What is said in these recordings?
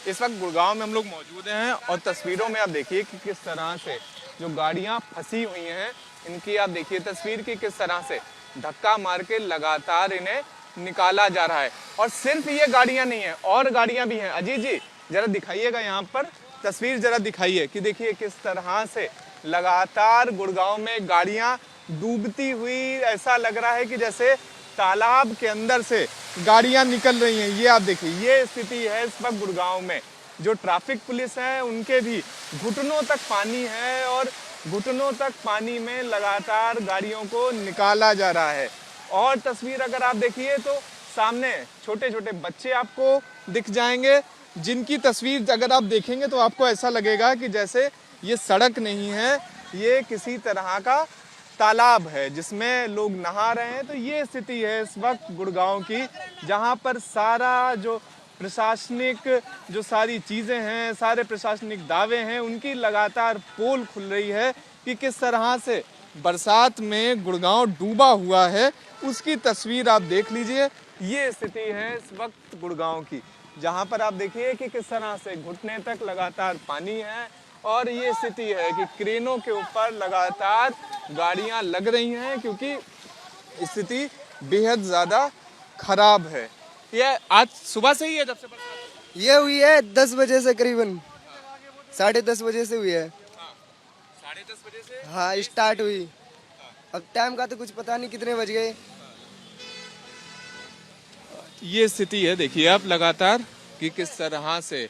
इस वक्त गुड़गांव में हम लोग मौजूद हैं और तस्वीरों में आप देखिए कि किस तरह से जो गाड़ियां फंसी हुई हैं, इनकी आप देखिए तस्वीर की किस तरह से धक्का मार के लगातार इन्हें निकाला जा रहा है। और सिर्फ ये गाड़ियां नहीं है, और गाड़ियां भी हैं। अजीत जी जरा दिखाइएगा यहाँ पर तस्वीर, जरा दिखाइए कि देखिए किस तरह से लगातार गुड़गांव में गाड़ियां डूबती हुई, ऐसा लग रहा है कि जैसे तालाब के अंदर से गाड़ियां निकल रही हैं। ये आप देखिए, ये स्थिति है इस वक्त गुड़गांव में। जो ट्रैफिक पुलिस है उनके भी घुटनों तक पानी है और घुटनों तक पानी में लगातार गाड़ियों को निकाला जा रहा है। और तस्वीर अगर आप देखिए तो सामने छोटे छोटे बच्चे आपको दिख जाएंगे, जिनकी तस्वीर अगर आप देखेंगे तो आपको ऐसा लगेगा कि जैसे ये सड़क नहीं है, ये किसी तरह का तालाब है जिसमें लोग नहा रहे हैं। तो ये स्थिति है इस वक्त गुड़गांव की, जहां पर सारा जो प्रशासनिक जो सारी चीज़ें हैं, सारे प्रशासनिक दावे हैं, उनकी लगातार पोल खुल रही है कि किस तरह से बरसात में गुड़गांव डूबा हुआ है। उसकी तस्वीर आप देख लीजिए। ये स्थिति है इस वक्त गुड़गांव की, जहां पर आप देखिए कि किस तरह से घुटने तक लगातार पानी है। और ये स्थिति है कि क्रेनों के ऊपर लगातार गाड़ियां लग रही हैं क्योंकि स्थिति बेहद ज़्यादा खराब है। ये आज सुबह से ही है जब से बरसात ये हुई है 10 बजे से, करीबन 10:30 बजे से हुई है। 10:30 बजे से हाँ स्टार्ट हुई। अब टाइम का तो कुछ पता नहीं कितने बज गए। ये स्थिति है, देखिए आप लगातार कि किस तरह से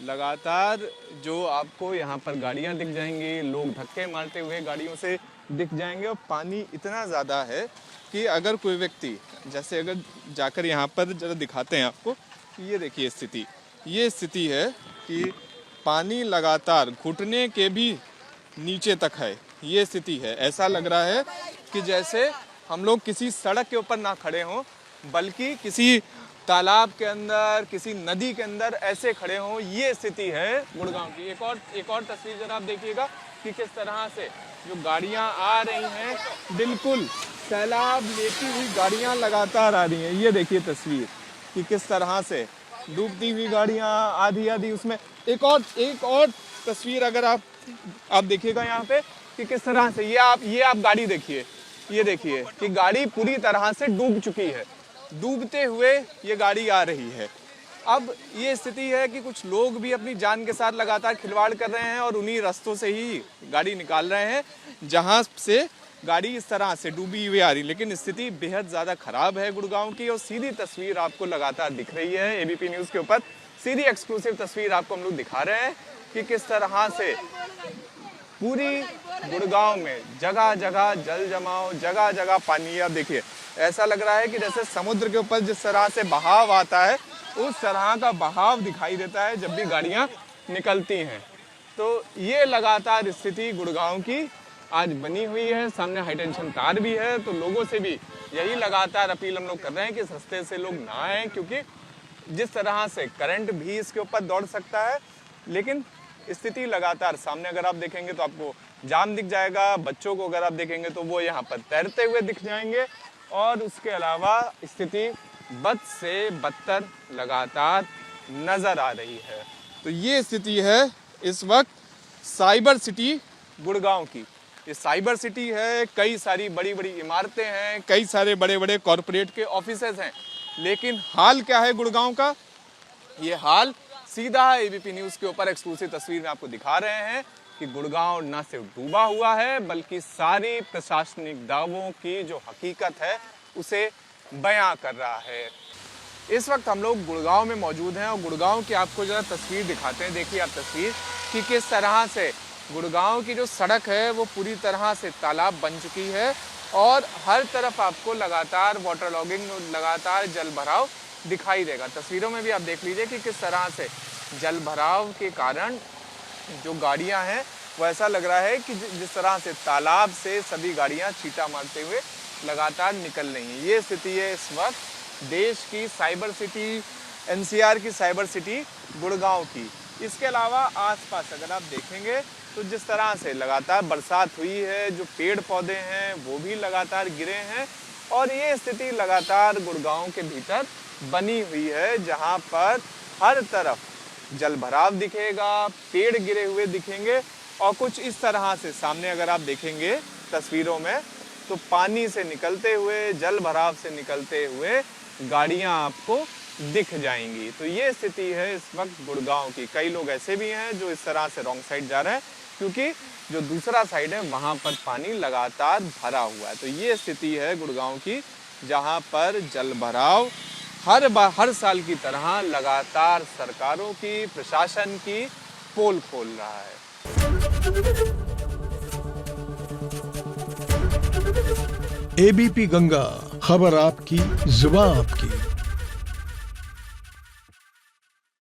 लगातार जो आपको यहाँ पर गाड़ियाँ दिख जाएंगी, लोग धक्के मारते हुए गाड़ियों से दिख जाएंगे। और पानी इतना ज़्यादा है कि अगर कोई व्यक्ति जैसे अगर जाकर यहाँ पर जरा दिखाते हैं आपको, ये देखिए स्थिति, ये स्थिति है कि पानी लगातार घुटने के भी नीचे तक है। ये स्थिति है, ऐसा लग रहा है कि जैसे हम लोग किसी सड़क के ऊपर ना खड़े हों बल्कि किसी तालाब के अंदर, किसी नदी के अंदर ऐसे खड़े हों। ये स्थिति है गुड़गांव की। एक और तस्वीर जरा आप देखिएगा कि किस तरह से जो गाड़ियां आ रही हैं, बिल्कुल सैलाब लेती हुई गाड़ियां लगातार आ रही हैं। ये देखिए तस्वीर कि किस तरह से डूबती हुई गाड़ियां, आधी आधी उसमें। एक और तस्वीर अगर आप देखिएगा यहाँ पे कि किस तरह से ये आप गाड़ी देखिए, ये देखिए कि गाड़ी पूरी तरह से डूब चुकी है, डूबते हुए ये गाड़ी आ रही है। अब ये स्थिति है कि कुछ लोग भी अपनी जान के साथ लगातार खिलवाड़ कर रहे हैं और उन्हीं रास्तों से ही गाड़ी निकाल रहे हैं जहां से गाड़ी इस तरह से डूबी हुई आ रही। लेकिन स्थिति बेहद ज़्यादा खराब है गुड़गांव की। और सीधी तस्वीर आपको लगातार दिख रही है एबीपी न्यूज़ के ऊपर, सीधी एक्सक्लूसिव तस्वीर आपको हम लोग दिखा रहे हैं कि किस तरह से पूरी गुड़गांव में जगह जगह जल जमाव, जगह जगह पानी। आप देखिए ऐसा लग रहा है कि जैसे समुद्र के ऊपर जिस तरह से बहाव आता है, उस तरह का बहाव दिखाई देता है जब भी गाड़ियां निकलती हैं। तो ये लगातार स्थिति गुड़गांव की आज बनी हुई है। सामने हाई टेंशन तार भी है, तो लोगों से भी यही लगातार अपील हम लोग कर रहे हैं कि इस रास्ते से लोग ना आए, क्योंकि जिस तरह से करंट भी इसके ऊपर दौड़ सकता है। लेकिन स्थिति लगातार सामने अगर आप देखेंगे तो आपको जाम दिख जाएगा। बच्चों को अगर आप देखेंगे तो वो यहाँ पर तैरते हुए दिख जाएंगे। और उसके अलावा स्थिति बद से बदतर लगातार नजर आ रही है। तो ये स्थिति है इस वक्त साइबर सिटी गुड़गांव की। ये साइबर सिटी है, कई सारी बड़ी बड़ी इमारतें हैं, कई सारे बड़े बड़े कॉरपोरेट के ऑफिसेज हैं। लेकिन हाल क्या है गुड़गांव का, ये हाल सीधा एबीपी न्यूज़ के ऊपर एक्सक्लूसिव तस्वीर में आपको दिखा रहे हैं कि गुड़गांव न सिर्फ डूबा हुआ है बल्कि सारी प्रशासनिक दावों की जो हकीकत है उसे बयां कर रहा है। इस वक्त हम लोग गुड़गांव में मौजूद हैं और गुड़गांव की आपको जरा तस्वीर दिखाते हैं। देखिए आप तस्वीर कि किस तरह से गुड़गांव की जो सड़क है वो पूरी तरह से तालाब बन चुकी है और हर तरफ आपको लगातार वाटर लॉगिंग, लगातार जल भराव दिखाई देगा। तस्वीरों में भी आप देख लीजिए कि किस तरह से जल भराव के कारण जो गाड़ियां हैं वो ऐसा लग रहा है कि जिस तरह से तालाब से सभी गाड़ियां छींटा मारते हुए लगातार निकल रही हैं। ये स्थिति है इस वक्त देश की साइबर सिटी, एनसीआर की साइबर सिटी गुड़गांव की। इसके अलावा आसपास अगर आप देखेंगे तो जिस तरह से लगातार बरसात हुई है, जो पेड़ पौधे हैं वो भी लगातार गिरे हैं और ये स्थिति लगातार गुड़गांव के भीतर बनी हुई है, जहां पर हर तरफ जल भराव दिखेगा, पेड़ गिरे हुए दिखेंगे और कुछ इस तरह से सामने अगर आप देखेंगे तस्वीरों में तो पानी से निकलते हुए, जल भराव से निकलते हुए गाड़ियां आपको दिख जाएंगी। तो ये स्थिति है इस वक्त गुड़गांव की। कई लोग ऐसे भी हैं जो इस तरह से रॉन्ग साइड जा रहे हैं क्योंकि जो दूसरा साइड है वहां पर पानी लगातार भरा हुआ है। तो ये स्थिति है गुड़गांव की, जहां पर जल भराव हर साल की तरह लगातार सरकारों की, प्रशासन की पोल खोल रहा है। एबीपी गंगा, खबर आपकी, जुबान आपकी।